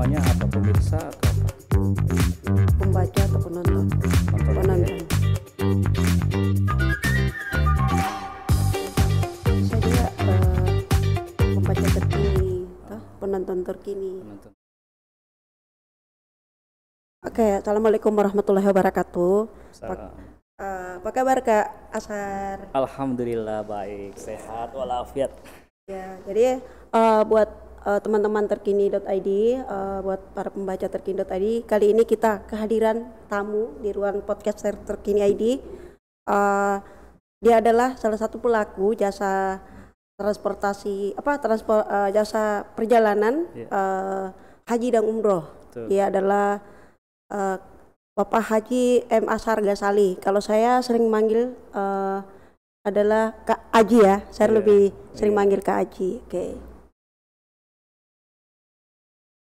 namanya apa, pemirsa atau apa? Pembaca atau penonton? Nonton aja ya? Penonton. Saya juga pembaca terkini, penonton terkini. Penonton. Oke, assalamualaikum warahmatullahi wabarakatuh. Salam. Apa kabar Kak Ashar? Alhamdulillah baik, sehat walafiat. Ya, jadi buat teman-teman terkini.id, buat para pembaca terkini.id, kali ini kita kehadiran tamu di ruang podcast terkini ID. Dia adalah salah satu pelaku jasa transportasi jasa perjalanan haji dan umroh. Betul. Dia adalah Bapak Haji M. Ashar Ghazali. Kalau saya sering manggil adalah Kak Aji ya. Saya lebih sering manggil Kak Aji.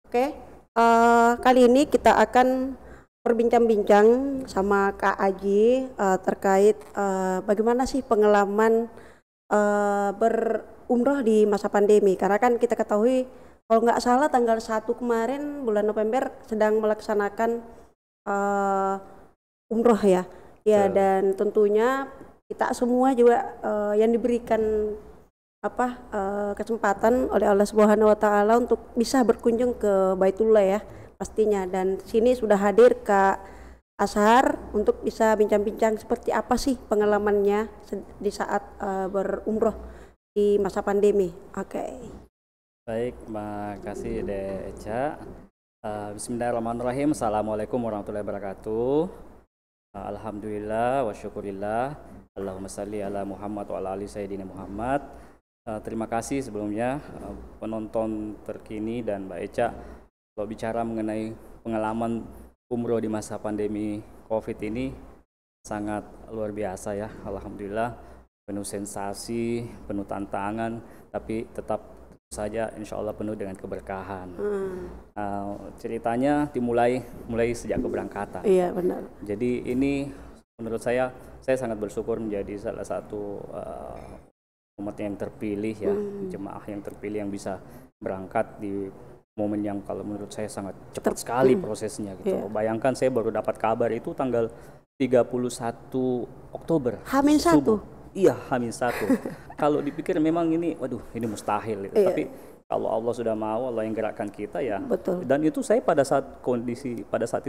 Oke. Kali ini kita akan berbincang-bincang sama Kak Aji terkait bagaimana sih pengalaman berumroh di masa pandemi. Karena kan kita ketahui kalau nggak salah tanggal 1 kemarin bulan November sedang melaksanakan umroh ya. Ya, dan tentunya kita semua juga yang diberikan kesempatan oleh Allah Subhanahu wa taala untuk bisa berkunjung ke Baitullah ya pastinya, dan sini sudah hadir Kak Ashar untuk bisa bincang-bincang seperti apa sih pengalamannya di saat berumroh di masa pandemi. Oke. Baik, makasih Dek Eca. Bismillahirrahmanirrahim. Assalamualaikum warahmatullahi wabarakatuh. Alhamdulillah wa syukurillah. Allahumma salli ala Muhammad wa ala ali sayyidina Muhammad. Terima kasih sebelumnya penonton terkini dan Mbak Eca. Kalau bicara mengenai pengalaman umroh di masa pandemi COVID ini sangat luar biasa ya. Alhamdulillah, penuh sensasi, penuh tantangan, tapi tetap saja insya Allah penuh dengan keberkahan. Ceritanya dimulai sejak keberangkatan. Iya benar. Jadi ini menurut saya sangat bersyukur menjadi salah satu umat yang terpilih ya, jemaah yang terpilih yang bisa berangkat di momen yang kalau menurut saya sangat cepat sekali prosesnya gitu. Bayangkan saya baru dapat kabar itu tanggal 31 Oktober. H-1. Iya, H-1. Kalau dipikir memang ini, waduh, ini mustahil gitu. Tapi kalau Allah sudah mau, Allah yang gerakkan kita ya. Betul. Dan itu saya pada saat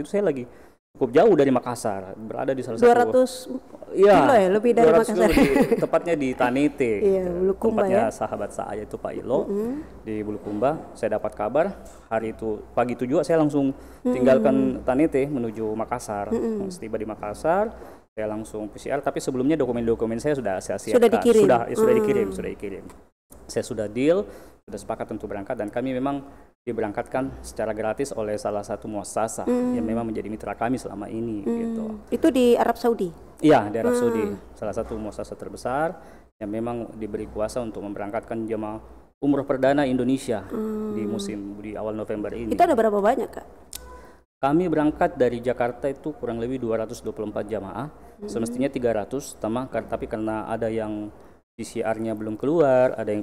itu saya lagi cukup jauh dari Makassar, berada di salah satu 200 kilo ya, lebih dari Makassar. Tepatnya di Tanete. Bulukumba tempatnya ya. sahabat saya itu Pak Ilo di Bulukumba. Saya dapat kabar hari itu pagi itu juga saya langsung tinggalkan Tanete menuju Makassar. Setiba di Makassar saya langsung PCR, tapi sebelumnya dokumen-dokumen saya sudah saya siapkan. Sudah dikirim. Saya sudah deal, sudah sepakat untuk berangkat, dan kami memang diberangkatkan secara gratis oleh salah satu muassasah yang memang menjadi mitra kami selama ini gitu. Itu di Arab Saudi? Iya, di Arab Saudi, salah satu muassasah terbesar yang memang diberi kuasa untuk memberangkatkan jemaah umroh perdana Indonesia di awal November ini. Itu ada berapa banyak Kak? Kami berangkat dari Jakarta itu kurang lebih 224 jamaah, semestinya 300, tapi karena ada yang PCR-nya belum keluar, ada yang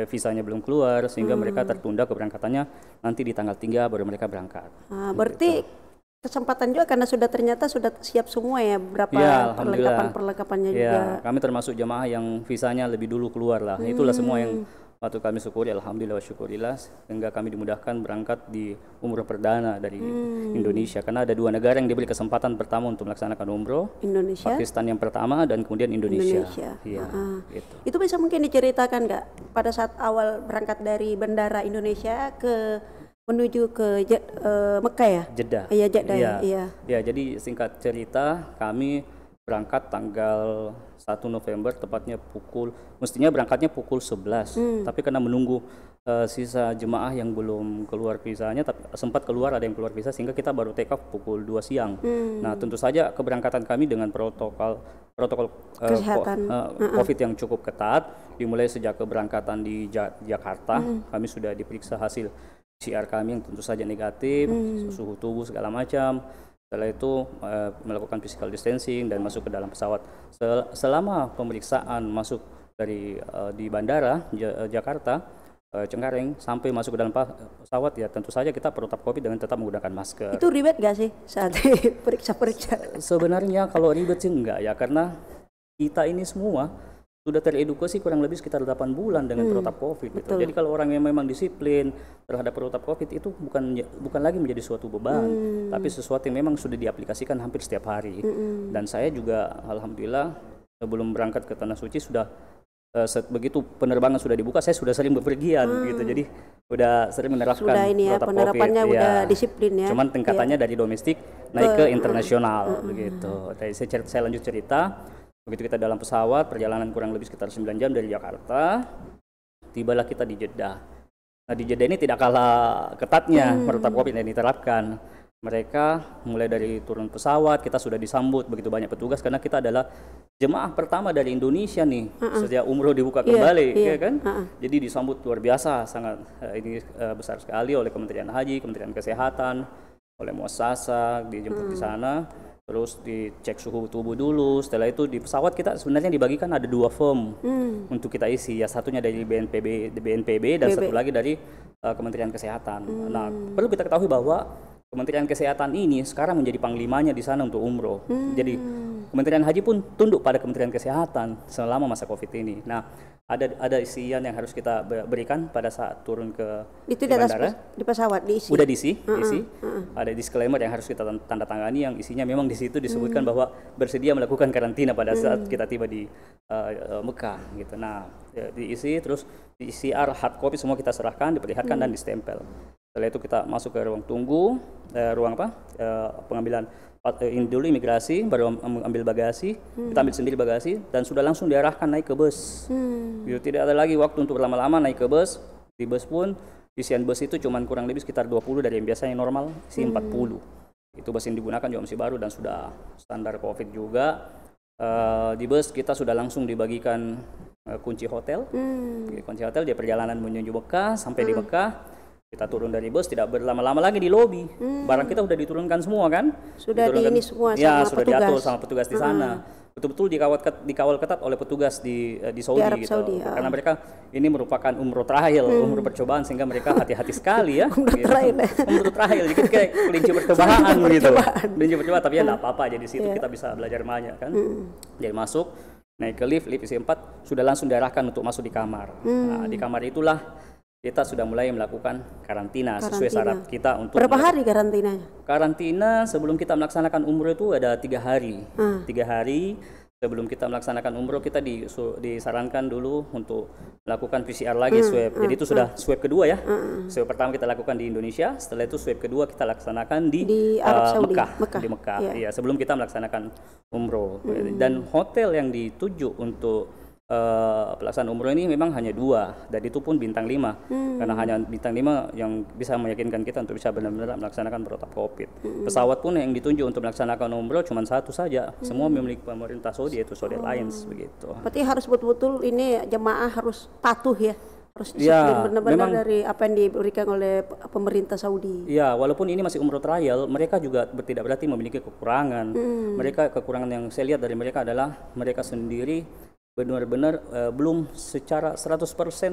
visanya belum keluar, sehingga mereka tertunda keberangkatannya nanti di tanggal 3 baru mereka berangkat. Berarti kesempatan juga karena ternyata sudah siap semua ya, berapa perlengkapannya juga. Ya, kami termasuk jamaah yang visanya lebih dulu keluar lah. Itulah semua yang patut kami syukuri, alhamdulillah wa syukurillah, sehingga kami dimudahkan berangkat di umroh perdana dari Indonesia, karena ada 2 negara yang diberi kesempatan pertama untuk melaksanakan umroh. Indonesia, Pakistan yang pertama, dan kemudian Indonesia. Iya, gitu. Itu bisa mungkin diceritakan nggak pada saat awal berangkat dari bandara Indonesia menuju ke Mekah ya? Jeddah. Iya, Jeddah ya. Ya, jadi singkat cerita kami berangkat tanggal 1 November tepatnya mestinya berangkatnya pukul 11, tapi karena menunggu sisa jemaah yang belum keluar visanya, tapi sempat keluar, ada yang keluar visa, sehingga kita baru take off pukul 2 siang. Nah, tentu saja keberangkatan kami dengan protokol kesehatan COVID yang cukup ketat, dimulai sejak keberangkatan di Jakarta. Kami sudah diperiksa hasil PCR kami yang tentu saja negatif, suhu tubuh segala macam. Setelah itu melakukan physical distancing dan masuk ke dalam pesawat. Selama pemeriksaan masuk di bandara Jakarta, Cengkareng sampai masuk ke dalam pesawat, ya tentu saja kita protap COVID dengan tetap menggunakan masker. Itu ribet gak sih saat periksa-periksa? Sebenarnya kalau ribet sih enggak ya, karena kita ini semua sudah teredukasi kurang lebih sekitar 8 bulan dengan protap COVID gitu. Jadi kalau orang yang memang disiplin terhadap protap COVID itu bukan lagi menjadi suatu beban, tapi sesuatu yang memang sudah diaplikasikan hampir setiap hari. Dan saya juga alhamdulillah sebelum berangkat ke Tanah Suci sudah begitu penerbangan sudah dibuka, saya sudah sering bepergian gitu. Jadi udah sering menerapkan sudah ini ya, protap penerapannya COVID, udah ya. disiplin ya. Cuman tingkatannya dari domestik naik ke internasional begitu. Dari saya lanjut cerita. Begitu kita dalam pesawat, perjalanan kurang lebih sekitar 9 jam dari Jakarta, tibalah kita di Jeddah. Nah di Jeddah ini tidak kalah ketatnya protap COVID yang diterapkan. Mereka mulai dari turun pesawat, kita sudah disambut begitu banyak petugas karena kita adalah jemaah pertama dari Indonesia nih sejak umroh dibuka kembali, ya kan? Jadi disambut luar biasa, sangat besar sekali oleh Kementerian Haji, Kementerian Kesehatan, oleh muassasah, dijemput di sana. Terus dicek suhu tubuh dulu. Setelah itu di pesawat kita sebenarnya dibagikan ada 2 form untuk kita isi. Ya satunya dari BNPB dan satu lagi dari Kementerian Kesehatan. Nah perlu kita ketahui bahwa Kementerian Kesehatan ini sekarang menjadi panglimanya di sana untuk umroh. Jadi Kementerian Haji pun tunduk pada Kementerian Kesehatan selama masa COVID ini. Nah ada isian yang harus kita berikan pada saat turun ke itu di bandara. Di pesawat diisi. Udah diisi. Ada disclaimer yang harus kita tanda tangani yang isinya memang di situ disebutkan bahwa bersedia melakukan karantina pada saat kita tiba di Mekah gitu. Nah, diisi terus di PCR, hard copy semua kita serahkan, diperlihatkan dan distempel. Setelah itu kita masuk ke ruang tunggu, pengambilan dulu imigrasi, baru ambil bagasi, kita ambil sendiri bagasi dan sudah langsung diarahkan naik ke bus. Gitu, tidak ada lagi waktu untuk berlama-lama naik ke bus. Di bus pun isian bus itu cuma kurang lebih sekitar 20 dari yang biasanya normal, isi 40. Itu bus yang digunakan juga masih baru dan sudah standar COVID juga. Di bus kita sudah langsung dibagikan kunci hotel. Kunci hotel di perjalanan menuju Mekah, sampai di Mekah kita turun dari bus, tidak berlama-lama lagi di lobi. Barang kita sudah diturunkan semua kan? Sudah ini semua ya, sama sudah petugas. diatur sama petugas di sana. Betul-betul dikawal ketat oleh petugas di Saudi Arab gitu. Saudi, Karena mereka ini merupakan umroh trial, umroh percobaan sehingga mereka hati-hati sekali ya. Umroh trial, jadi kayak kelinci percobaan gitu. Kelinci percobaan, tapi ya enggak apa-apa. Jadi situ kita bisa belajar banyak kan. Jadi masuk, naik ke lift isi 4, sudah langsung diarahkan untuk masuk di kamar. Nah, di kamar itulah kita sudah mulai melakukan karantina sesuai syarat kita untuk berapa hari karantinanya? Karantina sebelum kita melaksanakan umroh itu ada 3 hari. 3 hari sebelum kita melaksanakan umroh kita disarankan dulu untuk melakukan PCR lagi swab. Jadi itu sudah swab kedua ya. Swab pertama kita lakukan di Indonesia, setelah itu swab kedua kita laksanakan di Arab Saudi, Mekah. Di Mekah. Iya, sebelum kita melaksanakan umroh. Dan hotel yang dituju untuk pelaksanaan umroh ini memang hanya 2 dan itu pun bintang 5 karena hanya bintang 5 yang bisa meyakinkan kita untuk bisa benar-benar melaksanakan protap COVID. Pesawat pun yang ditunjuk untuk melaksanakan umroh cuma 1 saja, semua memiliki pemerintah Saudi yaitu Saudi Alliance begitu. Berarti harus betul-betul ini jemaah harus patuh ya, harus disiplin benar-benar dari apa yang diberikan oleh pemerintah Saudi. Ya, walaupun ini masih umroh trial, mereka juga tidak berarti memiliki kekurangan. Mereka kekurangan yang saya lihat dari mereka adalah mereka sendiri benar-benar belum secara 100%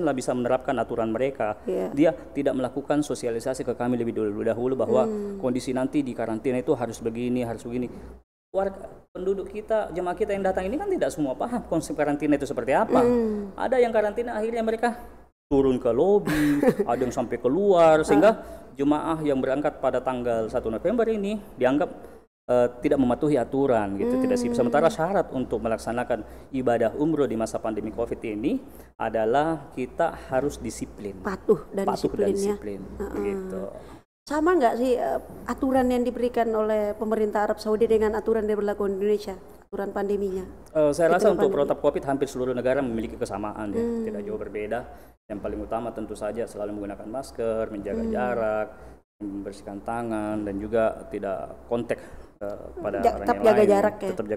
lah bisa menerapkan aturan mereka. Dia tidak melakukan sosialisasi ke kami lebih dahulu bahwa kondisi nanti di karantina itu harus begini, harus begini. Warga penduduk kita, jemaah kita yang datang ini kan tidak semua paham konsep karantina itu seperti apa. Ada yang karantina akhirnya mereka turun ke lobi, ada yang sampai keluar sehingga jemaah yang berangkat pada tanggal 1 November ini dianggap tidak mematuhi aturan gitu, tidak sih. Sementara syarat untuk melaksanakan ibadah umroh di masa pandemi COVID ini adalah kita harus disiplin, patuh dan disiplin gitu. Sama nggak sih aturan yang diberikan oleh pemerintah Arab Saudi dengan aturan yang berlaku di Indonesia, aturan pandeminya? Saya rasa untuk protap COVID hampir seluruh negara memiliki kesamaan ya, tidak jauh berbeda. Yang paling utama tentu saja selalu menggunakan masker, menjaga jarak, membersihkan tangan dan juga tidak kontak pada orang yang lain. Jaga jarak ya? Tetap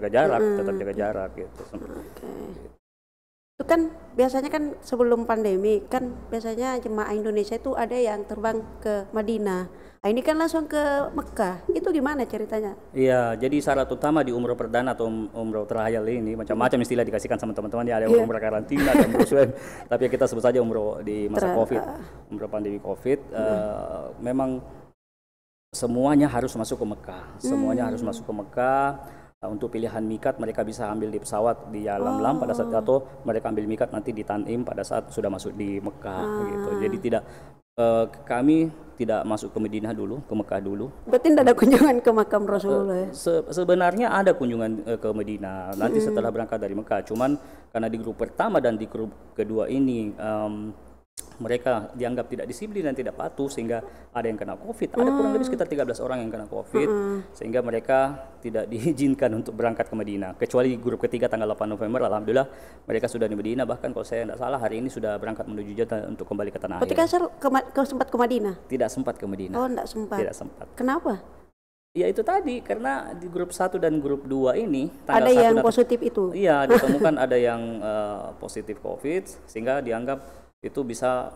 jaga jarak gitu. Itu kan biasanya kan sebelum pandemi kan biasanya jemaah Indonesia itu ada yang terbang ke Madinah. Nah, ini kan langsung ke Mekah. Itu gimana ceritanya? Iya, jadi syarat utama di umroh perdana atau umroh trial ini macam-macam istilah dikasihkan sama teman-teman ya, ada umroh karantina, ada umroh swab. Tapi kita sebut saja umroh di masa Covid, umroh pandemi Covid. Memang semuanya harus masuk ke Mekah. Semuanya harus masuk ke Mekah. Untuk pilihan mikat mereka bisa ambil di pesawat di Yalamlam pada saat atau mereka ambil mikat nanti di Tanim pada saat sudah masuk di Mekah gitu. Jadi tidak kami tidak masuk ke Madinah dulu, ke Mekah dulu. Berarti tidak ada kunjungan ke makam Rasulullah ya? Sebenarnya ada kunjungan ke Madinah nanti setelah berangkat dari Mekah. Cuman karena di grup pertama dan di grup kedua ini mereka dianggap tidak disiplin dan tidak patuh sehingga ada yang kena COVID. Ada kurang lebih sekitar 13 orang yang kena COVID sehingga mereka tidak diizinkan untuk berangkat ke Madinah. Kecuali grup ketiga tanggal 8 November, alhamdulillah mereka sudah di Madinah. Bahkan kalau saya tidak salah hari ini sudah berangkat menuju Jeddah untuk kembali ke tanah air. Ketika sempat ke Madinah? Tidak sempat ke Madinah. Oh, tidak sempat. Tidak sempat. Kenapa? Ya itu tadi karena di grup 1 dan grup 2 ini ada yang positif itu. Iya, ditemukan ada yang positif COVID sehingga dianggap itu bisa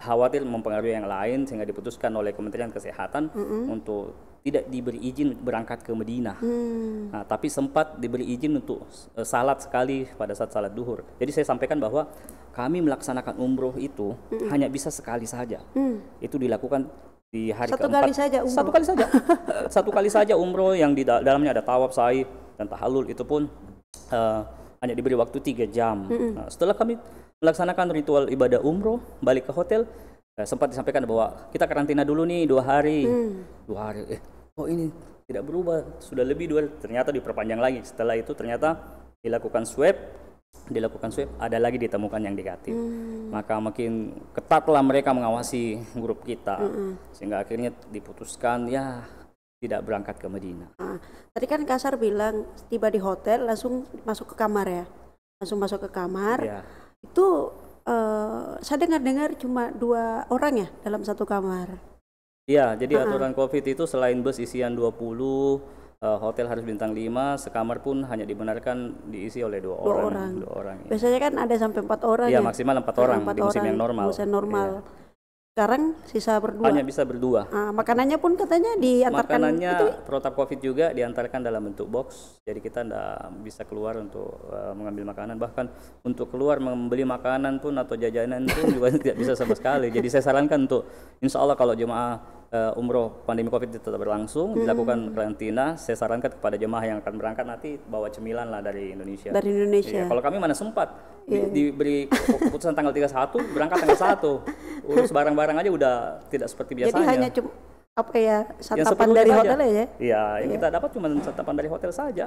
khawatir mempengaruhi yang lain sehingga diputuskan oleh Kementerian Kesehatan untuk tidak diberi izin berangkat ke Madinah. Nah, tapi sempat diberi izin untuk salat sekali pada saat salat duhur. Jadi saya sampaikan bahwa kami melaksanakan umroh itu hanya bisa sekali saja. Itu dilakukan di hari Satu keempat. kali saja umroh. Satu kali saja. Satu kali saja umroh yang di dalamnya ada tawaf, sa'i dan tahallul, itu pun hanya diberi waktu 3 jam. Nah, setelah kami melaksanakan ritual ibadah umroh, balik ke hotel, sempat disampaikan bahwa kita karantina dulu nih 2 hari. 2 hari, oh ini tidak berubah, sudah lebih 2 hari, ternyata diperpanjang lagi. Setelah itu ternyata dilakukan swab, ada lagi ditemukan yang negatif. Maka makin ketatlah mereka mengawasi grup kita, sehingga akhirnya diputuskan ya tidak berangkat ke Madinah. Tadi kan Kasar bilang tiba di hotel langsung masuk ke kamar ya, langsung masuk ke kamar. Ya. Itu saya dengar cuma 2 orang ya dalam satu kamar. Iya, jadi aturan COVID itu selain bus isian 20, hotel harus bintang 5, sekamar pun hanya dibenarkan diisi oleh 2 orang. 2 orang. Ya. Biasanya kan ada sampai 4 orang ya. Ya, maksimal 4 orang di musim yang normal. Musim normal. Ya. Sekarang sisa berdua. Hanya bisa berdua. Makanannya pun katanya diantarkan. Makanannya itu protap COVID juga diantarkan dalam bentuk box. Jadi kita tidak bisa keluar untuk mengambil makanan. Bahkan untuk keluar membeli makanan pun atau jajanan pun juga tidak bisa sama sekali. Jadi saya sarankan untuk insya Allah kalau jemaah umroh pandemi COVID tetap berlangsung, dilakukan karantina, saya sarankan kepada jemaah yang akan berangkat nanti bawa cemilan lah dari Indonesia. Dari Indonesia. Iya, kalau kami mana sempat diberi keputusan tanggal 31, berangkat tanggal 1. Urus barang-barang aja udah tidak seperti biasanya. Jadi hanya cuma santapan dari saja. hotel ya? Iya, yang kita dapat cuma santapan dari hotel saja.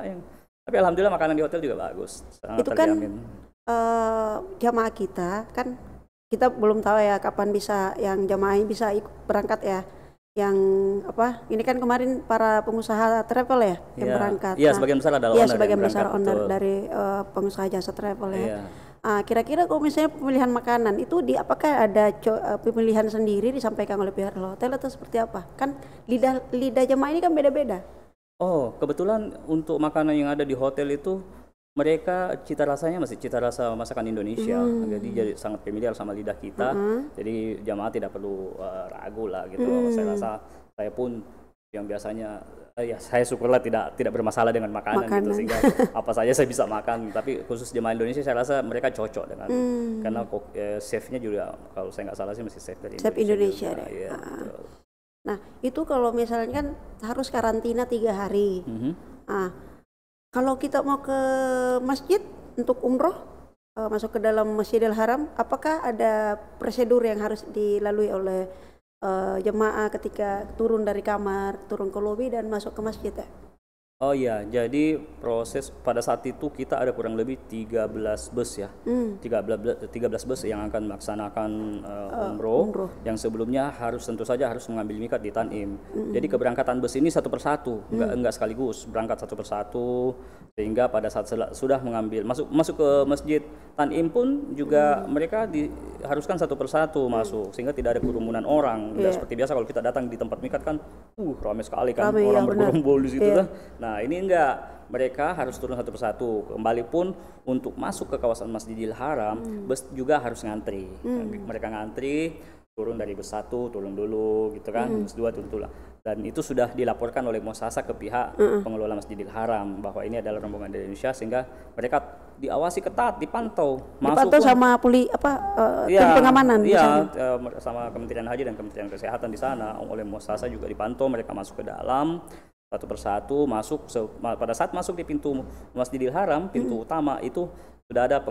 Tapi alhamdulillah makanan di hotel juga bagus. Sangat itu terjamin. Kan jamaah kita kan kita belum tahu ya kapan bisa yang jamaah bisa berangkat ya. Yang ini kan kemarin para pengusaha travel ya yang berangkat. Iya, sebagian besar adalah owner. Iya, sebagian besar owner dari pengusaha jasa travel ya. Iya. Kira-kira kalau misalnya pemilihan makanan itu apakah ada pemilihan sendiri disampaikan oleh pihak hotel atau seperti apa? Kan lidah jemaah ini kan beda-beda. Oh, kebetulan untuk makanan yang ada di hotel itu mereka cita rasanya masih cita rasa masakan Indonesia, jadi sangat familiar sama lidah kita. Jadi jamaah tidak perlu ragu lah gitu. Saya rasa saya pun yang biasanya saya syukurlah tidak bermasalah dengan makanan. Gitu, sehingga apa saja saya bisa makan. Tapi khusus jemaah Indonesia saya rasa mereka cocok dengan karena chefnya juga kalau saya nggak salah sih masih chef dari Indonesia. Ya, nah itu kalau misalnya kan harus karantina 3 hari. Kalau kita mau ke masjid untuk umroh, masuk ke dalam Masjidil Haram, apakah ada prosedur yang harus dilalui oleh jemaah ketika turun dari kamar, turun ke lobi dan masuk ke masjid ya? Oh iya, jadi proses pada saat itu kita ada kurang lebih 13 bus ya. 13 bus yang akan melaksanakan umroh yang sebelumnya tentu saja harus mengambil mikat di Tanim. Jadi keberangkatan bus ini satu persatu, enggak sekaligus, berangkat satu persatu sehingga pada saat sudah mengambil masuk ke Masjid Tanim pun juga mereka diharuskan satu persatu masuk sehingga tidak ada kerumunan orang. Tidak seperti biasa kalau kita datang di tempat mikat kan ramai sekali kan, orang bergerombol di situ kan. Nah, ini enggak, mereka harus turun satu persatu. Kembali pun untuk masuk ke kawasan Masjidil Haram, bus juga harus ngantri. Mereka ngantri, turun dari bus 1, turun dulu gitu kan, bus 2 turun dulu. Dan itu sudah dilaporkan oleh muassasah ke pihak pengelola Masjidil Haram bahwa ini adalah rombongan dari Indonesia, sehingga mereka diawasi ketat, dipantau. Dipantau sama tim pengamanan Iya, sama Kementerian Haji dan Kementerian Kesehatan di sana, oleh muassasah juga dipantau, mereka masuk ke dalam satu persatu, masuk pada saat masuk di pintu Masjidil Haram, pintu utama itu sudah ada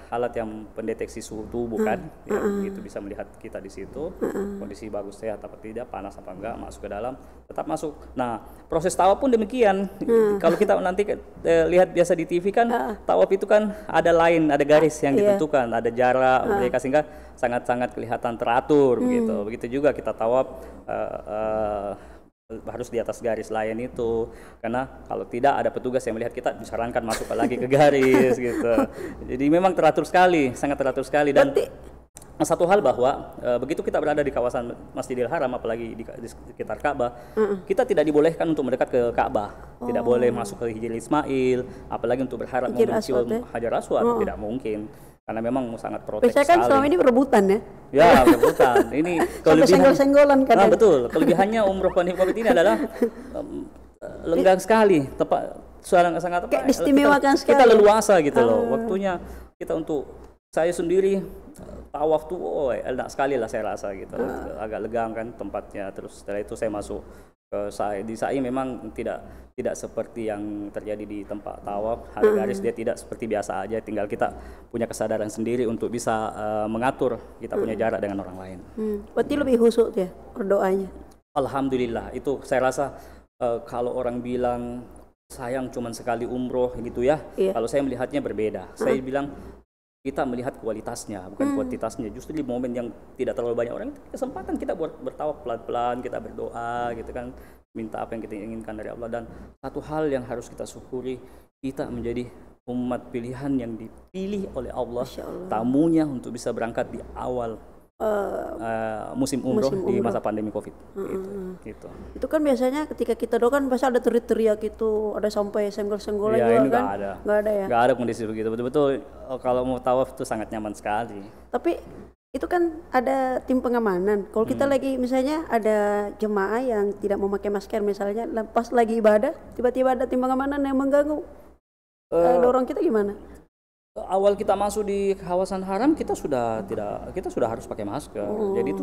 alat yang pendeteksi suhu tubuh kan, ya, begitu bisa melihat kita di situ kondisi bagus, sehat apa tidak, panas apa enggak, masuk ke dalam, tetap masuk. Nah, proses tawaf pun demikian. Kalau kita nanti lihat biasa di TV kan, tawaf itu kan ada garis yang ditentukan, ada jarak mereka, sehingga sangat-sangat kelihatan teratur begitu. Begitu juga kita tawaf harus di atas garis line itu, karena kalau tidak ada petugas yang melihat kita disarankan masuk lagi ke garis gitu. Jadi memang teratur sekali, sangat teratur sekali. Dan satu hal bahwa begitu kita berada di kawasan Masjidil Haram, apalagi di sekitar Ka'bah, kita tidak dibolehkan untuk mendekat ke Ka'bah. Tidak boleh masuk ke Hijril Ismail, apalagi untuk berharap mencium Hajar Aswad, tidak mungkin. Karena memang sangat protek sekali. Biasanya kan selama ini berebutan ya? Ya, berebutan. Ini sampai senggol-senggolan kan? Nah, betul. Kelebihannya umroh pandemi Covid ini adalah lenggang sekali, sangat kayak diistimewakan sekali. Kita leluasa gitu loh. Waktunya kita untuk saya sendiri tawaf tuh enak sekali lah saya rasa gitu. Agak legang kan tempatnya. Terus setelah itu saya masuk ke sa'i. Di sa'i memang tidak seperti yang terjadi di tempat tawaf. Ada garis, dia tidak seperti biasa aja. Tinggal kita punya kesadaran sendiri untuk bisa mengatur kita punya jarak dengan orang lain. Berarti lebih khusyuk ya berdoanya? Alhamdulillah. Itu saya rasa kalau orang bilang sayang cuman sekali umroh gitu ya. Kalau saya melihatnya berbeda. Saya bilang kita melihat kualitasnya, bukan kuantitasnya. Justru di momen yang tidak terlalu banyak orang, kesempatan kita buat bertawaf pelan-pelan, kita berdoa gitu kan, minta apa yang kita inginkan dari Allah. Dan satu hal yang harus kita syukuri, kita menjadi umat pilihan yang dipilih oleh Allah, tamunya untuk bisa berangkat di awal musim umroh di masa pandemi Covid. Gitu. Itu kan biasanya ketika kita doa kan pasti ada teriak-teriak itu, ada sampai senggol-senggolan juga ini kan? Nggak ada ya? Nggak ada kondisi begitu. Betul-betul kalau mau tawaf itu sangat nyaman sekali. Tapi itu kan ada tim pengamanan. Kalau kita lagi misalnya ada jemaah yang tidak memakai masker misalnya, pas lagi ibadah tiba-tiba ada tim pengamanan yang mengganggu, dorong kita gimana? Awal kita masuk di kawasan haram kita sudah harus pakai masker. Jadi itu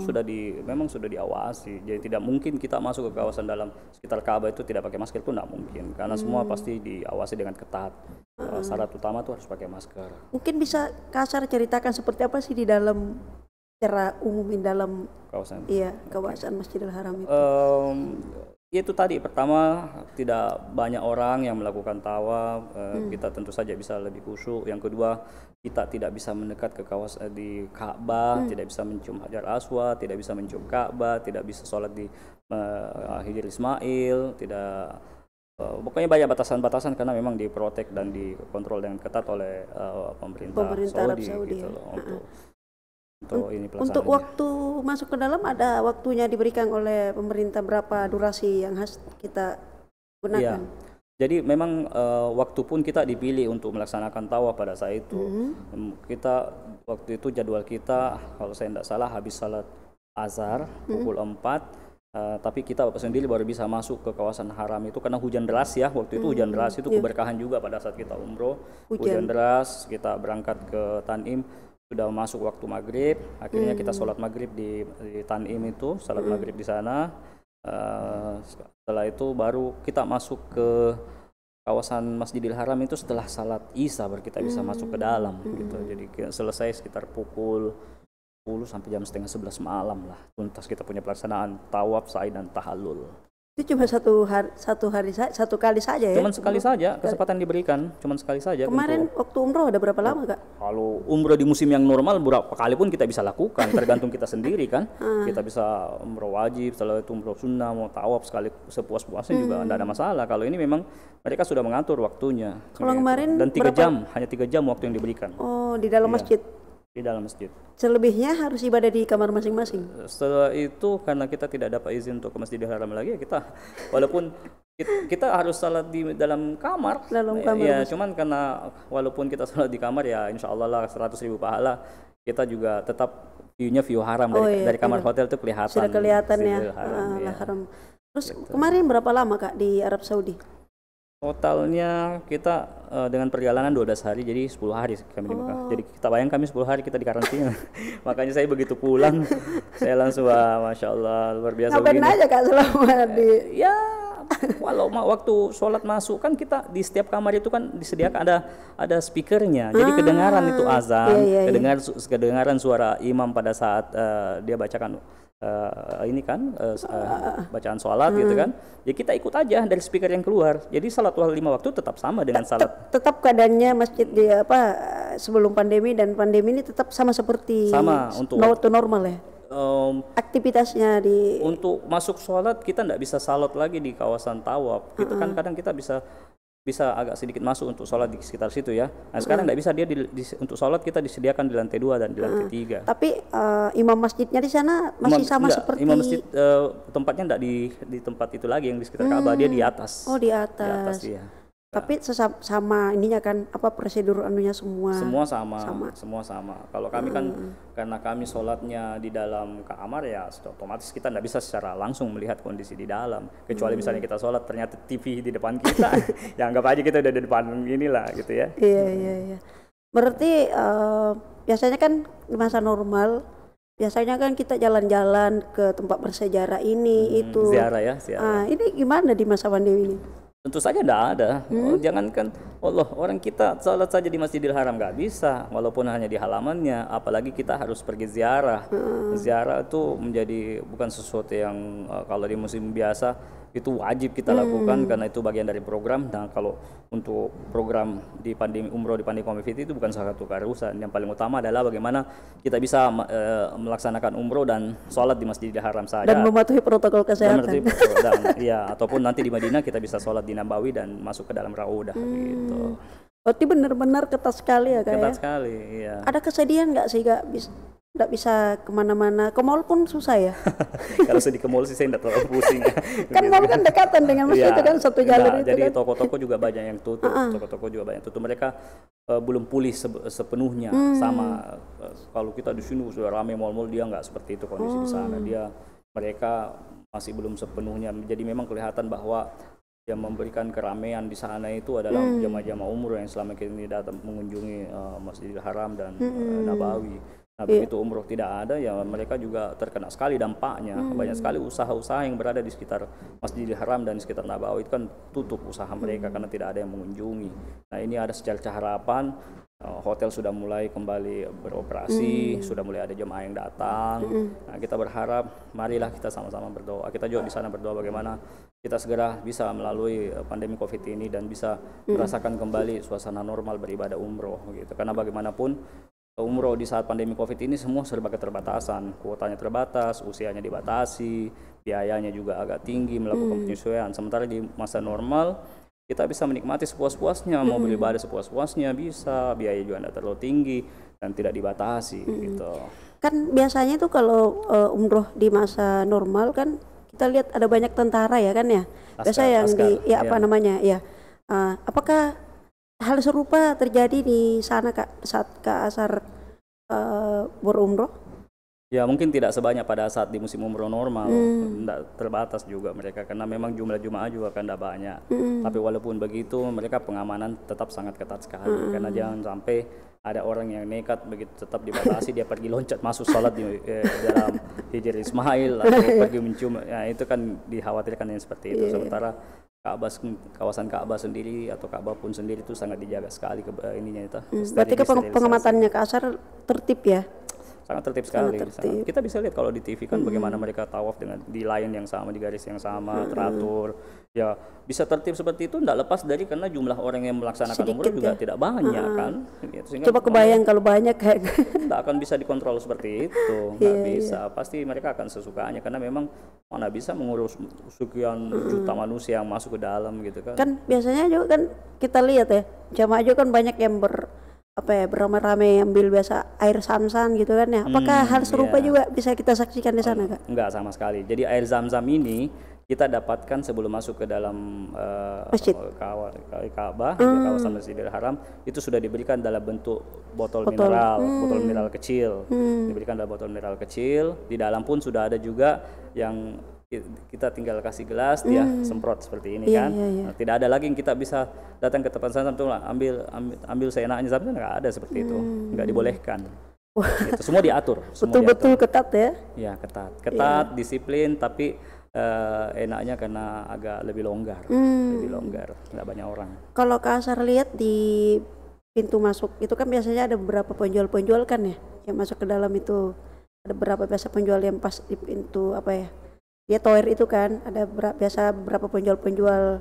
memang sudah diawasi. Jadi tidak mungkin kita masuk ke kawasan dalam sekitar Ka'bah itu tidak pakai masker, itu tidak mungkin, karena semua pasti diawasi dengan ketat. Syarat utama tuh harus pakai masker. Mungkin bisa kasar ceritakan seperti apa sih di dalam, secara umum di dalam kawasan Masjidil Haram itu? Itu tadi, pertama tidak banyak orang yang melakukan tawaf, kita tentu saja bisa lebih khusyuk. Yang kedua, kita tidak bisa mendekat ke kawasan di Ka'bah, tidak bisa mencium Hajar Aswad, tidak bisa mencium Ka'bah, tidak bisa sholat di Hijril Ismail, tidak pokoknya banyak batasan-batasan karena memang diprotek dan dikontrol dengan ketat oleh pemerintah Arab Saudi gitu loh, untuk waktu masuk ke dalam ada waktunya diberikan oleh pemerintah, berapa durasi yang harus kita gunakan? Jadi memang waktu pun kita dipilih untuk melaksanakan tawaf pada saat itu. Kita waktu itu jadwal kita kalau saya tidak salah habis salat azhar pukul 4. Tapi kita sendiri baru bisa masuk ke kawasan haram itu karena hujan deras ya. Waktu itu hujan deras, itu keberkahan juga pada saat kita umroh. Hujan deras, kita berangkat ke Tanim. Sudah masuk waktu maghrib, akhirnya kita sholat maghrib di Tanim itu, sholat maghrib di sana. Setelah itu baru kita masuk ke kawasan Masjidil Haram itu setelah salat Isya baru kita bisa masuk ke dalam gitu. Jadi selesai sekitar pukul 10 sampai jam setengah 11 malam lah. Tuntas kita punya pelaksanaan tawaf, sa'i dan tahallul. Itu cuma satu kali saja ya? Cuman sekali saja, kesempatan diberikan, cuman sekali saja. Kemarin waktu umroh ada berapa lama Kak? Kalau umroh di musim yang normal berapa kali pun kita bisa lakukan, tergantung kita sendiri kan. Kita bisa umroh wajib, setelah itu umroh sunnah, mau tawaf sekali sepuas-puasnya juga tidak ada masalah. Kalau ini memang mereka sudah mengatur waktunya. Kalau kemarin dan 3 jam, hanya 3 jam waktu yang diberikan. Oh, di dalam masjid? di dalam masjid. Selebihnya harus ibadah di kamar masing-masing. Setelah itu karena kita tidak dapat izin untuk ke Masjidil Haram lagi, ya kita walaupun kita harus salat di dalam kamar. Dalam kamar. Ya, cuman karena walaupun kita salat di kamar ya insya Allah lah 100.000 pahala, kita juga tetap view-nya view haram dari kamar hotel itu kelihatan. Sudah kelihatan ya. Haram. Terus kemarin berapa lama Kak di Arab Saudi? Totalnya kita dengan perjalanan 12 hari, jadi 10 hari kami di Mekah. Jadi kita bayang kami 10 hari kita di karantina. Makanya saya begitu pulang, saya langsung Masya Allah luar biasa. Ngapain aja Kak selama di... Ya, walau waktu sholat masuk kan kita di setiap kamar itu kan disediakan ada speakernya. Jadi kedengaran itu azan, kedengaran suara imam pada saat dia bacakan bacaan sholat gitu kan. Ya kita ikut aja dari speaker yang keluar. Jadi salat 5 waktu tetap sama dengan salat. Tetap keadaannya masjid di sebelum pandemi dan pandemi ini tetap sama seperti untuk normal ya. Aktivitasnya untuk masuk sholat kita tidak bisa salat lagi di kawasan tawaf. Kita kan kadang kita bisa agak sedikit masuk untuk sholat di sekitar situ ya. Nah sekarang tidak bisa, dia untuk sholat kita disediakan di lantai 2 dan di lantai 3. Tapi imam masjidnya di sana masih seperti imam masjid tempatnya tidak di tempat itu lagi yang di sekitar Ka'bah, dia di atas. Oh di atas. Iya. Tapi sama ininya kan prosedur anunya semua sama. Kalau kami kan karena kami sholatnya di dalam kamar ya otomatis kita tidak bisa secara langsung melihat kondisi di dalam, kecuali misalnya kita sholat ternyata TV di depan kita ya anggap aja kita udah di depan inilah gitu ya. Iya. Berarti biasanya kan di masa normal biasanya kan kita jalan-jalan ke tempat bersejarah itu ziarah ya. Ini gimana di masa pandemi ini? Tentu saja tidak ada. Jangankan Allah, orang kita salat saja di Masjidil Haram nggak bisa, walaupun hanya di halamannya. Apalagi kita harus pergi ziarah. Ziarah itu menjadi bukan sesuatu yang kalau di musim biasa itu wajib kita lakukan karena itu bagian dari program. Nah kalau untuk program di pandemi umroh di pandemi COVID itu bukan salah satu keharusan. Yang paling utama adalah bagaimana kita bisa melaksanakan umroh dan sholat di Masjidil Haram saja. Dan mematuhi protokol kesehatan. Ataupun nanti di Madinah kita bisa sholat di Nabawi dan masuk ke dalam Raudah gitu. Berarti benar-benar ketat sekali ya Kak? Ketat sekali, iya. Ada kesedihan nggak sih Kak? Nggak bisa kemana-mana, ke mall pun susah ya? Kalau sedih ke mall sih saya nggak terlalu pusing. Kan mall kan dekatan dengan masjid itu kan satu jalur itu jadi kan? toko-toko juga banyak yang tutup. Toko-toko juga banyak tutup. Mereka belum pulih sepenuhnya. Sama kalau kita di sini sudah ramai mall-mall, dia nggak seperti itu kondisi di sana. Mereka masih belum sepenuhnya. Jadi memang kelihatan bahwa yang memberikan keramaian di sana itu adalah jamaah-jamaah umroh yang selama ini datang mengunjungi Masjidil Haram dan Nabawi. Nah begitu umroh tidak ada ya mereka juga terkena sekali dampaknya. Banyak sekali usaha-usaha yang berada di sekitar Masjidil Haram dan di sekitar Nabawi itu kan tutup usaha mereka karena tidak ada yang mengunjungi. Nah ini ada secerca harapan. Hotel sudah mulai kembali beroperasi, sudah mulai ada jemaah yang datang. Nah, kita berharap, marilah kita sama-sama berdoa. Kita juga di sana berdoa bagaimana kita segera bisa melalui pandemi COVID ini dan bisa merasakan kembali suasana normal beribadah umroh gitu. Karena bagaimanapun umroh di saat pandemi COVID ini semua serba keterbatasan, kuotanya terbatas, usianya dibatasi, biayanya juga agak tinggi melakukan penyesuaian. Sementara di masa normal kita bisa menikmati sepuas-puasnya, mau beribadah sepuas-puasnya bisa, biaya juga tidak terlalu tinggi dan tidak dibatasi gitu. Kan biasanya tuh kalau umroh di masa normal kan kita lihat ada banyak tentara ya kan ya. Biasa yang apakah hal serupa terjadi di sana Kak saat Kak Ashar berumroh? Ya mungkin tidak sebanyak pada saat di musim umroh normal, tidak terbatas juga mereka karena memang jumlah jemaah juga kan tidak banyak. Tapi walaupun begitu mereka pengamanan tetap sangat ketat sekali karena jangan sampai ada orang yang nekat begitu tetap dibatasi dia pergi loncat masuk sholat di dalam Hijr Ismail atau pergi mencium, ya itu kan dikhawatirkan yang seperti itu. Sementara kawasan Ka'bah sendiri atau Ka'bah pun sendiri itu sangat dijaga sekali ininya itu. Berarti pengamatannya Kak Ashar tertib ya? Sangat tertib sekali. Kita bisa lihat kalau di TV kan bagaimana mereka tawaf dengan di line yang sama, di garis yang sama, teratur. Ya bisa tertib seperti itu tidak lepas dari karena jumlah orang yang melaksanakan umroh juga tidak banyak kan. Coba kebayang kalau banyak kayak tidak akan bisa dikontrol seperti itu, nggak bisa. Pasti mereka akan sesukanya karena memang mana bisa mengurus sekian juta manusia yang masuk ke dalam gitu kan. Kan biasanya juga kan kita lihat ya jamaah juga kan banyak yang apa ya, beramai-ramai ambil biasa air zam-zam gitu kan ya. Apakah hal serupa Iya. juga bisa kita saksikan di sana, Kak? Enggak sama sekali. Jadi air zam-zam ini kita dapatkan sebelum masuk ke dalam Masjid. Ka'bah, kawasan Masjidil Haram, itu sudah diberikan dalam bentuk botol mineral, botol mineral kecil. Diberikan dalam botol mineral kecil. Di dalam pun sudah ada juga yang kita tinggal kasih gelas, dia semprot seperti ini kan. Nah, tidak ada lagi yang kita bisa datang ke tempat zam-zam tuh lah, ambil seenaknya zam-zam, nggak ada seperti itu, nggak dibolehkan. Gitu. Semua diatur. Betul-betul ketat ya. Ya ketat, disiplin, tapi enaknya karena agak lebih longgar, nggak banyak orang. Kalau Kak Asar lihat di pintu masuk itu kan biasanya ada beberapa penjual-penjual kan ya, yang masuk ke dalam itu ada beberapa biasa penjual yang pas di pintu apa ya, dia tower itu kan ada biasa beberapa penjual-penjual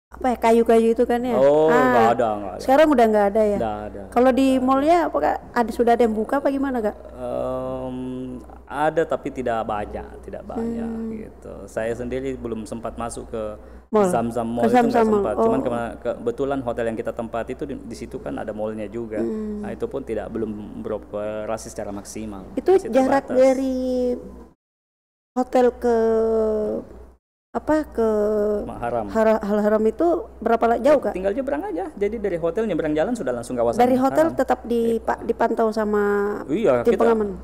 apa ya, kayu-kayu itu kan ya. Nggak ada. Sekarang udah nggak ada ya. Nggak ada. Kalau di mallnya apakah sudah ada yang buka apa gimana, Kak? Ada tapi tidak banyak gitu. Saya sendiri belum sempat masuk ke Mall. Zam-Zam Mall, Ke itu nggak Zam-Zam sempat. Mall. Cuman kebetulan hotel yang kita tempati itu di situ kan ada mallnya juga. Nah, itu pun belum beroperasi secara maksimal. Itu Masih jarak terbatas. dari hotel ke ke Haram. Haram itu berapa jauh, Kak? Tinggal nyebrang aja. Jadi dari hotel nyebrang jalan sudah langsung kawasan Dari hotel Haram. tetap dipantau sama Iya, tim pengaman.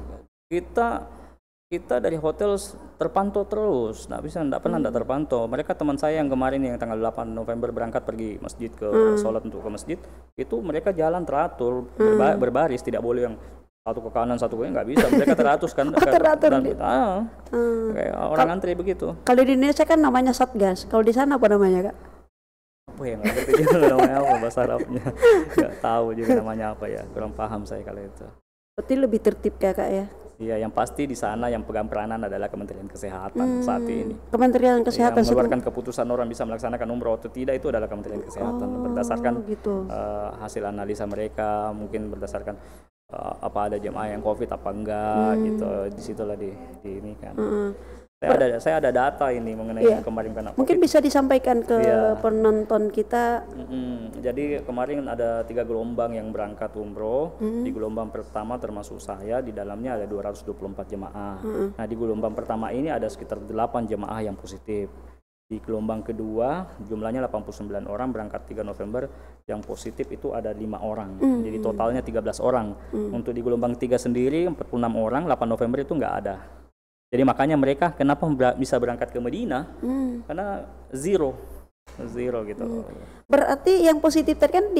Kita dari hotel terpantau terus, nggak pernah nggak terpantau. Mereka teman saya yang kemarin yang tanggal 8 November berangkat pergi masjid ke sholat untuk ke masjid, itu mereka jalan teratur, berbaris, tidak boleh yang satu ke kanan satu ke nggak bisa. Mereka teratur kan. Teratur. Kayak orang antri begitu. Kalau di Indonesia kan namanya Satgas. Kalau di sana apa namanya, Kak? Apa ya, nggak ngerti juga namanya apa bahasa Arabnya. Nggak tahu juga namanya apa ya, kurang paham saya kalau itu. Berarti lebih tertib ya, Kak ya? Iya, yang pasti di sana yang pegang peranan adalah Kementerian Kesehatan saat ini. Kementerian Kesehatan Yang mengeluarkan keputusan orang bisa melaksanakan umroh atau tidak itu adalah Kementerian Kesehatan, berdasarkan gitu. hasil analisa mereka, mungkin berdasarkan apa ada jemaah yang COVID apa enggak gitu. Disitulah di ini kan. Saya ada data ini mengenai yang kemarin kena COVID. Mungkin bisa disampaikan ke penonton kita. Jadi kemarin ada 3 gelombang yang berangkat umroh. Di gelombang pertama termasuk saya, di dalamnya ada 224 jemaah. Nah, di gelombang pertama ini ada sekitar 8 jemaah yang positif. Di gelombang kedua jumlahnya 89 orang berangkat 3 November, yang positif itu ada 5 orang. Jadi totalnya 13 orang. Untuk di gelombang 3 sendiri 46 orang, 8 November itu nggak ada. Jadi makanya mereka kenapa bisa berangkat ke Medina? Karena zero gitu. Berarti yang positif tadi kan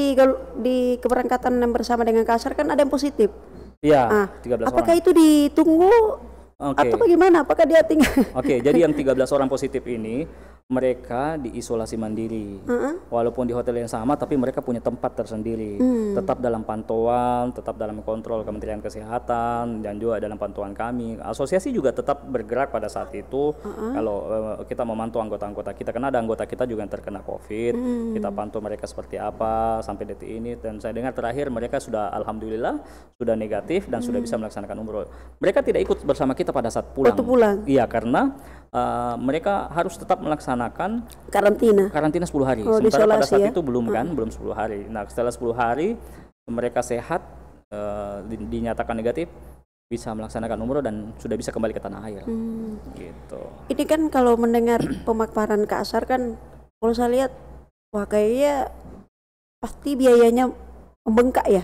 di keberangkatan yang bersama dengan Kak Asar kan ada yang positif. Iya, 13 apakah orang. itu ditunggu atau bagaimana? Apakah dia tinggal? Oke, jadi yang 13 orang positif ini mereka diisolasi mandiri. Walaupun di hotel yang sama, tapi mereka punya tempat tersendiri. Tetap dalam pantauan, tetap dalam kontrol Kementerian Kesehatan, dan juga dalam pantauan kami. Asosiasi juga tetap bergerak pada saat itu. Kalau kita memantau anggota-anggota kita, karena ada anggota kita juga yang terkena COVID. Kita pantau mereka seperti apa sampai detik ini. Dan saya dengar terakhir mereka sudah, alhamdulillah, sudah negatif dan sudah bisa melaksanakan umroh. Mereka tidak ikut bersama kita pada saat pulang. Waktu pulang? Iya, karena mereka harus tetap melaksanakan karantina 10 hari. Sementara pada saat itu belum 10 hari. Nah, setelah 10 hari mereka sehat, dinyatakan negatif, bisa melaksanakan umroh dan sudah bisa kembali ke tanah air. Gitu. Ini kan kalau mendengar pemaparan Kak Asar kan, kalau saya lihat, wah kayaknya pasti biayanya membengkak ya.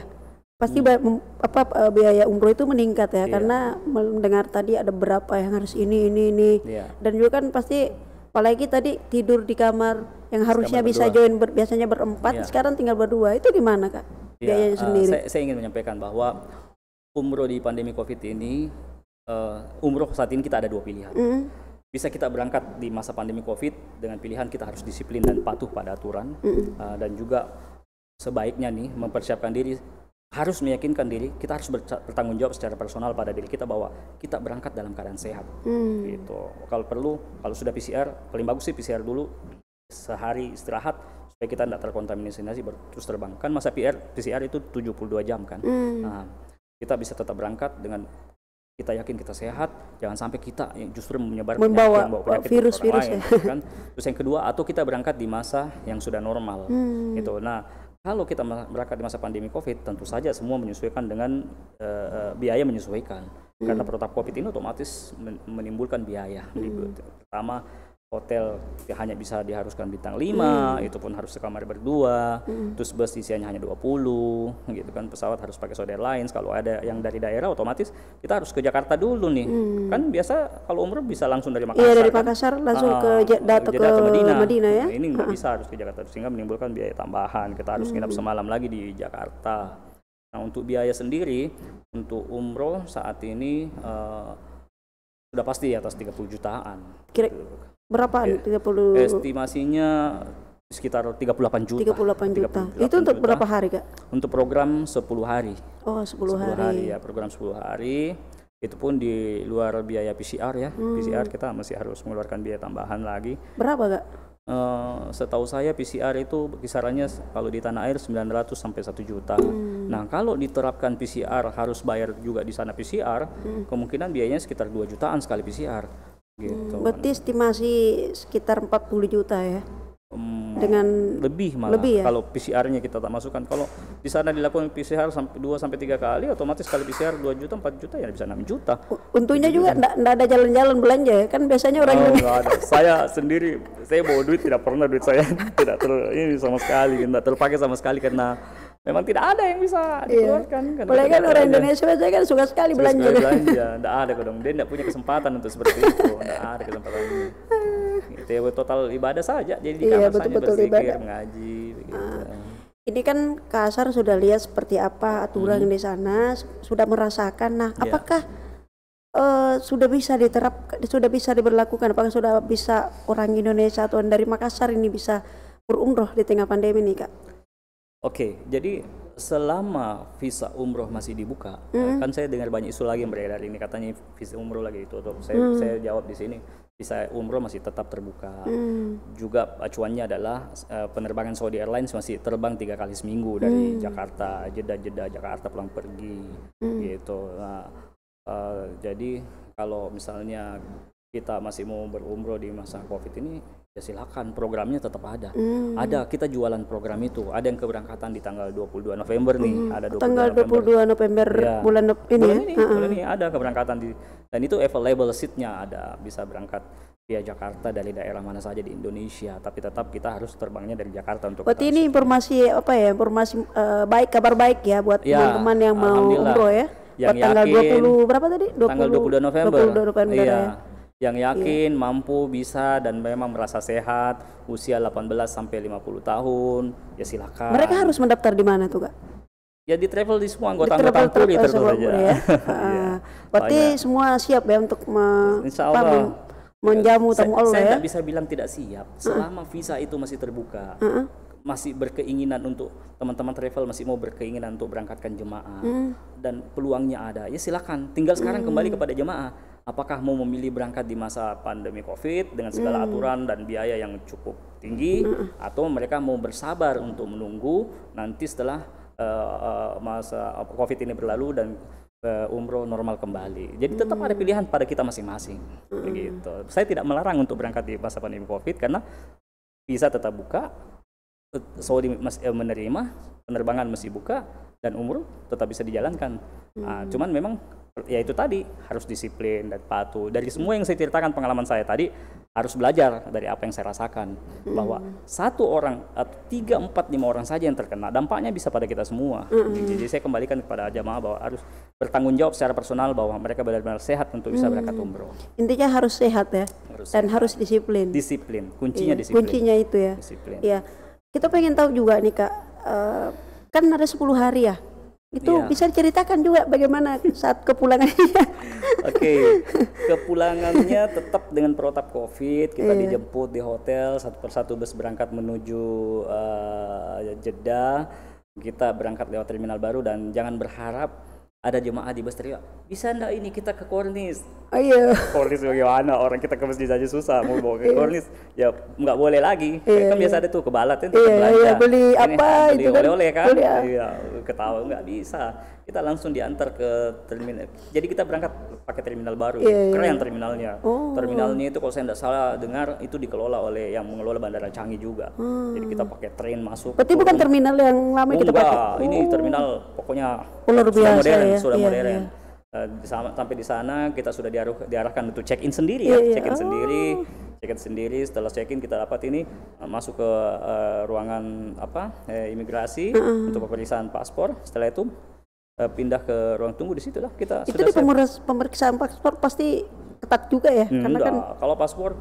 Pasti biaya umroh itu meningkat ya, karena mendengar tadi ada berapa yang harus ini. Dan juga kan pasti, apalagi tadi tidur di kamar yang harusnya bisa join biasanya berempat, sekarang tinggal berdua. Itu gimana, Kak? Biayanya sendiri. Saya ingin menyampaikan bahwa umroh di pandemi COVID ini, umroh saat ini kita ada 2 pilihan. Bisa kita berangkat di masa pandemi COVID dengan pilihan kita harus disiplin dan patuh pada aturan, dan juga sebaiknya nih mempersiapkan diri, harus meyakinkan diri, kita harus bertanggung jawab secara personal pada diri kita bahwa kita berangkat dalam keadaan sehat. Gitu. Kalau perlu, kalau sudah PCR, paling bagus sih PCR dulu, sehari istirahat supaya kita tidak terkontaminasi terus terbang. Kan masa PCR itu 72 jam kan. Nah, kita bisa tetap berangkat dengan kita yakin kita sehat, jangan sampai kita justru membawa penyakit virus-virus lain, kan. Terus yang kedua, atau kita berangkat di masa yang sudah normal. Gitu. Nah, kalau kita berangkat di masa pandemi COVID, tentu saja semua menyesuaikan dengan biaya menyesuaikan. Karena protap COVID ini otomatis menimbulkan biaya. Pertama, hotel hanya bisa diharuskan bintang 5, itu pun harus sekamar berdua, terus bus isinya hanya 20, gitu kan. Pesawat harus pakai Saudi Airlines, kalau ada yang dari daerah otomatis kita harus ke Jakarta dulu nih. Kan biasa kalau umroh bisa langsung dari Makassar. Iya, dari Makassar langsung ke Jeddah ke Madinah ya. Nah, ini nggak bisa, harus ke Jakarta, sehingga menimbulkan biaya tambahan. Kita harus nginap semalam lagi di Jakarta. Nah, untuk biaya sendiri untuk umroh saat ini sudah pasti di atas 30 jutaan. Berapa? 30 estimasinya sekitar 38 juta. 38 juta. Itu untuk berapa hari, Kak? Untuk program 10 hari. Oh, 10 hari. Ya, program 10 hari. Itu pun di luar biaya PCR ya. PCR kita masih harus mengeluarkan biaya tambahan lagi. Berapa, Kak? Setahu saya PCR itu kisarannya kalau di tanah air 900 sampai 1 juta. Nah, kalau diterapkan PCR harus bayar juga di sana PCR, kemungkinan biayanya sekitar 2 jutaan sekali PCR. Gitu. Berarti estimasi sekitar 40 juta ya? Dengan lebih malah ya? Kalau PCR-nya kita tak masukkan. Kalau di sana dilakukan PCR sampai 2 sampai 3 kali, otomatis kali PCR 2 juta 4 juta ya bisa 6 juta. Untungnya juga enggak ada jalan-jalan belanja ya, kan biasanya orang Indonesia. Ada. Saya sendiri, saya bawa duit tidak pernah, duit saya tidak ini sama sekali, tidak terpakai sama sekali karena memang tidak ada yang bisa dikeluarkan. Apalagi kan orang Indonesia biasanya kan suka sekali belanja. Tidak ada dong, dia tidak punya kesempatan untuk seperti itu, tidak ada kesempatan. Itu ya total ibadah saja, jadi di kamar saja berzikir, mengaji. Ini kan Kak Ashar sudah lihat seperti apa aturan di sana, sudah merasakan. Nah, apakah sudah bisa diterapkan, sudah bisa diberlakukan? Apakah sudah bisa orang Indonesia atau dari Makassar ini bisa berumroh di tengah pandemi ini, Kak? Oke, jadi selama visa umroh masih dibuka, kan saya dengar banyak isu lagi yang beredar ini, katanya visa umroh lagi ditutup. Saya jawab di sini, visa umroh masih tetap terbuka. Juga acuannya adalah penerbangan Saudi Airlines masih terbang 3 kali seminggu dari Jakarta, Jeddah, Jakarta pulang pergi, gitu. Nah, jadi kalau misalnya kita masih mau berumroh di masa COVID ini, ya silakan, programnya tetap ada. Ada, kita jualan program itu. Ada yang keberangkatan di tanggal 22 November nih, ada 22 tanggal 22 November ya. bulan ini ada keberangkatan dan itu available seatnya ada, bisa berangkat via Jakarta dari daerah mana saja di Indonesia, tapi tetap kita harus terbangnya dari Jakarta untuk. Berarti ini informasi apa ya? Informasi baik, kabar baik ya buat teman-teman yang mau umroh ya. Yang tanggal yakin, 20 berapa tadi? Tanggal 22 November. 22 November ya. Yang yakin, mampu, bisa, dan memang merasa sehat, usia 18 sampai 50 tahun, ya silakan. Mereka harus mendaftar di mana tuh, Kak? Ya di travel di semua anggota-anggota Ampuri tentu saja. Ya. Berarti semua siap ya untuk menjamu tamu Allah ya? Saya tidak bisa bilang tidak siap, selama visa itu masih terbuka. Masih berkeinginan untuk teman-teman travel masih mau berkeinginan untuk berangkatkan jemaah dan peluangnya ada, ya silakan. Tinggal sekarang kembali kepada jemaah, apakah mau memilih berangkat di masa pandemi COVID dengan segala aturan dan biaya yang cukup tinggi, atau mereka mau bersabar untuk menunggu nanti setelah masa COVID ini berlalu dan umroh normal kembali. Jadi tetap ada pilihan pada kita masing-masing. Begitu. Saya tidak melarang untuk berangkat di masa pandemi COVID karena visa tetap buka, Saudi menerima, penerbangan masih buka, dan umroh tetap bisa dijalankan. Cuman memang ya itu tadi, harus disiplin dan patuh. Dari semua yang saya ceritakan pengalaman saya tadi, harus belajar dari apa yang saya rasakan, bahwa 1 orang atau 3, 4, 5 orang saja yang terkena, dampaknya bisa pada kita semua. Jadi saya kembalikan kepada jamaah bahwa harus bertanggung jawab secara personal bahwa mereka benar-benar sehat untuk bisa berangkat umroh. Intinya harus sehat ya, harus disiplin. Disiplin, kuncinya disiplin. Kuncinya itu ya. Disiplin. Ya. Kita pengen tahu juga nih Kak, kan ada 10 hari ya, itu bisa diceritakan juga bagaimana saat kepulangannya. Oke, kepulangannya tetap dengan protap COVID, kita dijemput di hotel, satu persatu bus berangkat menuju Jeddah, kita berangkat lewat terminal baru, dan jangan berharap ada jemaah di bus teriak, bisa enggak ini kita ke Kornis? Oh iya. Kornis bagaimana? Orang kita ke masjid aja susah, mau bawa ke Kornis ya nggak boleh lagi. Kan biasa ada tuh ke Balat itu belanja. Beli Ini, apa beli itu kan? oleh-oleh kan? Beli, Iya, ketawa nggak bisa. Kita langsung diantar ke terminal. Jadi kita berangkat pakai terminal baru. Keren terminalnya. Terminalnya itu kalau saya tidak salah dengar itu dikelola oleh yang mengelola Bandara Changi juga. Jadi kita pakai train masuk. Berarti bukan terminal yang lama kita pakai. Ini terminal pokoknya luar sudah biasa modern, ya. sudah modern. Sampai di sana kita sudah diarahkan untuk check in sendiri ya, check in sendiri. Setelah check in kita dapat ini masuk ke ruangan imigrasi untuk pemeriksaan paspor. Setelah itu pindah ke ruang tunggu, di situ lah kita itu sudah di pemeriksaan paspor pasti ketat juga ya, karena kan kalau paspor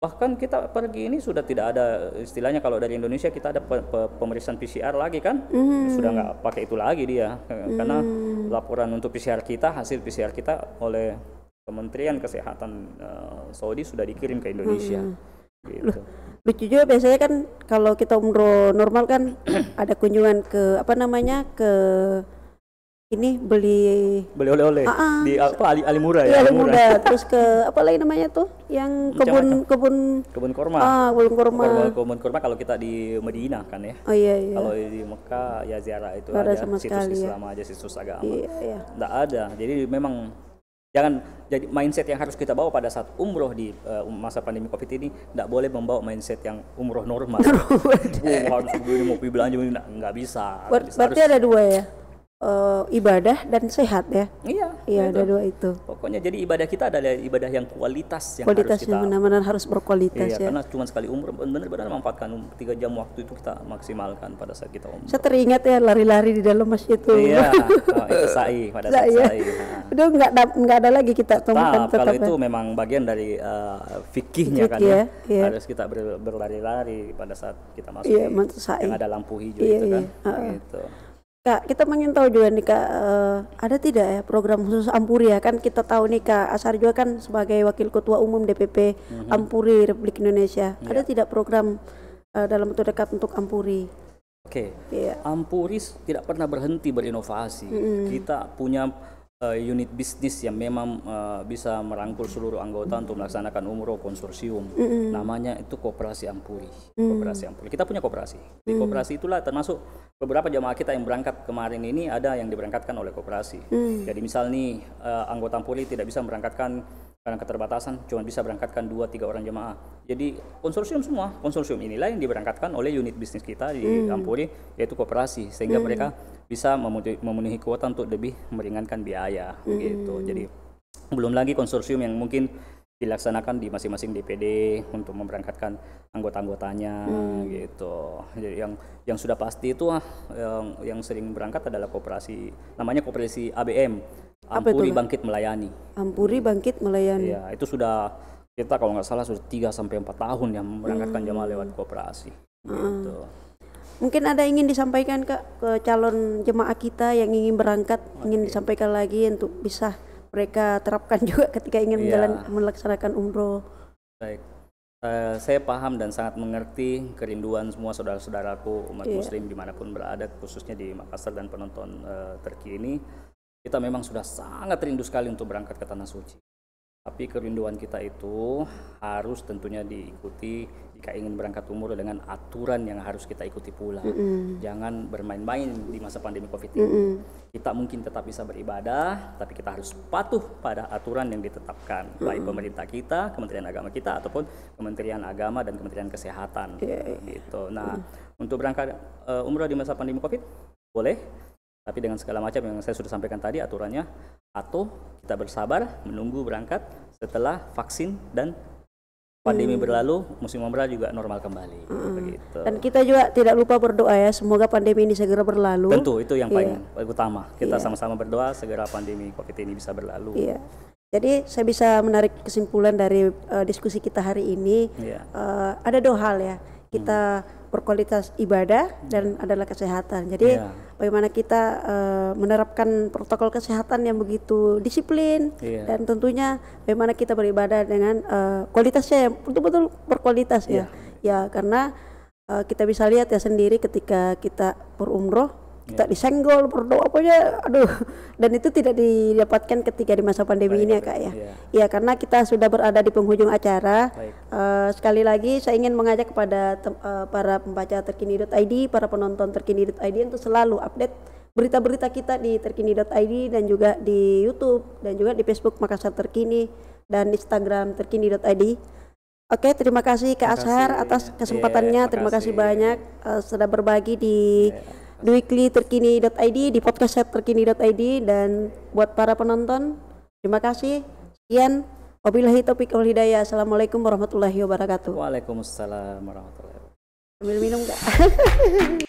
bahkan kita pergi ini sudah tidak ada istilahnya, kalau dari Indonesia kita ada pemeriksaan PCR lagi kan, sudah nggak pakai itu lagi dia, karena laporan untuk PCR kita, hasil PCR kita oleh Kementerian Kesehatan Saudi sudah dikirim ke Indonesia. Gitu. Lucu juga, biasanya kan kalau kita umroh normal kan ada kunjungan ke ke ini beli oleh-oleh di Ali Murah ya. Ali Murah. Terus ke apa lagi namanya tuh yang kebun kurma. Kebun kurma kalau kita di Madinah kan ya. Oh iya. Kalau di Mekah ya ziarah itu ada aja, sama situs sekali, Islam aja, situs agama. Iya. Nggak ada. Jadi memang jangan jadi mindset yang harus kita bawa pada saat umroh di masa pandemi Covid ini, nggak boleh membawa mindset yang umroh normal. Harus begini, mau pergi belanja nggak bisa. Berarti ada dua ya. Ibadah dan sehat ya. Iya, ada dua itu. Pokoknya jadi ibadah kita adalah ibadah yang kualitas yang benar-benar harus berkualitas ya. Karena cuma sekali umroh, benar-benar memanfaatkan 3 jam waktu itu kita maksimalkan pada saat kita umroh. Saya teringat ya lari-lari di dalam masjid itu. Iya, itu sa'i pada saat sa'i. Udah nggak ada lagi kita temukan kalau itu memang bagian dari fikihnya kan ya. Harus kita berlari-lari pada saat kita masuk yang ada lampu hijau itu kan. Gitu. Kak, kita ingin tahu juga nih Kak, ada tidak ya program khusus Ampuri ya? Kan kita tahu nih Kak, Ashar juga kan sebagai Wakil Ketua Umum DPP Ampuri Republik Indonesia. Ada tidak program dalam waktu dekat untuk Ampuri? Oke. Ampuri tidak pernah berhenti berinovasi. Kita punya unit bisnis yang memang bisa merangkul seluruh anggota untuk melaksanakan umroh konsorsium. Namanya itu Koperasi Ampuri. Koperasi Ampuri. Kita punya koperasi. Di koperasi itulah termasuk beberapa jamaah kita yang berangkat kemarin ini ada yang diberangkatkan oleh koperasi. Jadi misal nih anggota Ampuri tidak bisa berangkatkan karena keterbatasan, cuma bisa berangkatkan 2-3 orang jemaah. Jadi konsorsium semua, konsorsium inilah yang diberangkatkan oleh unit bisnis kita di Ampuri, yaitu koperasi, sehingga mereka bisa memenuhi kuota untuk lebih meringankan biaya gitu. Jadi belum lagi konsorsium yang mungkin dilaksanakan di masing-masing DPD untuk memberangkatkan anggota-anggotanya gitu. Jadi yang sudah pasti itu yang sering berangkat adalah koperasi, namanya koperasi ABM, Ampuri Bangkit Melayani. Ampuri Bangkit Melayani. Iya, itu sudah kita kalau nggak salah sudah 3-4 tahun yang memberangkatkan jamaah lewat koperasi. Gitu. Mungkin ada ingin disampaikan Kak ke calon jemaah kita yang ingin berangkat, ingin disampaikan lagi untuk bisa mereka terapkan juga ketika ingin melaksanakan umroh. Baik, saya paham dan sangat mengerti kerinduan semua saudara-saudaraku umat muslim dimanapun berada, khususnya di Makassar dan penonton Turki ini. Kita memang sudah sangat rindu sekali untuk berangkat ke Tanah Suci. Tapi kerinduan kita itu harus tentunya diikuti jika ingin berangkat umroh dengan aturan yang harus kita ikuti pula. Jangan bermain-main di masa pandemi Covid ini. Kita mungkin tetap bisa beribadah, tapi kita harus patuh pada aturan yang ditetapkan, baik pemerintah kita, Kementerian Agama kita, ataupun Kementerian Agama dan Kementerian Kesehatan. Gitu. Nah, untuk berangkat umroh di masa pandemi Covid boleh, tapi dengan segala macam yang saya sudah sampaikan tadi aturannya, atau kita bersabar menunggu berangkat setelah vaksin dan pandemi berlalu, musim umrah juga normal kembali. Begitu. Dan kita juga tidak lupa berdoa ya, semoga pandemi ini segera berlalu. Tentu, itu yang paling utama. Kita sama-sama berdoa segera pandemi Covid ini bisa berlalu. Jadi saya bisa menarik kesimpulan dari diskusi kita hari ini, ada 2 hal ya. Kita berkualitas ibadah dan adalah kesehatan. Jadi bagaimana kita menerapkan protokol kesehatan yang begitu disiplin dan tentunya bagaimana kita beribadah dengan kualitasnya yang betul-betul berkualitas ya. Ya, karena kita bisa lihat ya sendiri ketika kita berumroh kita disenggol, berdoa pokoknya aduh, dan itu tidak didapatkan ketika di masa pandemi ini ya Kak ya. Ya karena kita sudah berada di penghujung acara. Sekali lagi saya ingin mengajak kepada para pembaca terkini.id, para penonton terkini.id untuk selalu update berita-berita kita di terkini.id dan juga di YouTube dan juga di Facebook Makassar Terkini dan Instagram terkini.id. Oke, terima kasih Kak Ashar atas kesempatannya. Terima kasih banyak sudah berbagi di weekly terkini.id, di podcast terkini.id, dan buat para penonton terima kasih. Sekian, wabillahi taufiq wal hidayah. Assalamualaikum warahmatullahi wabarakatuh. Waalaikumsalam warahmatullahi wabarakatuh. Ambil minum enggak?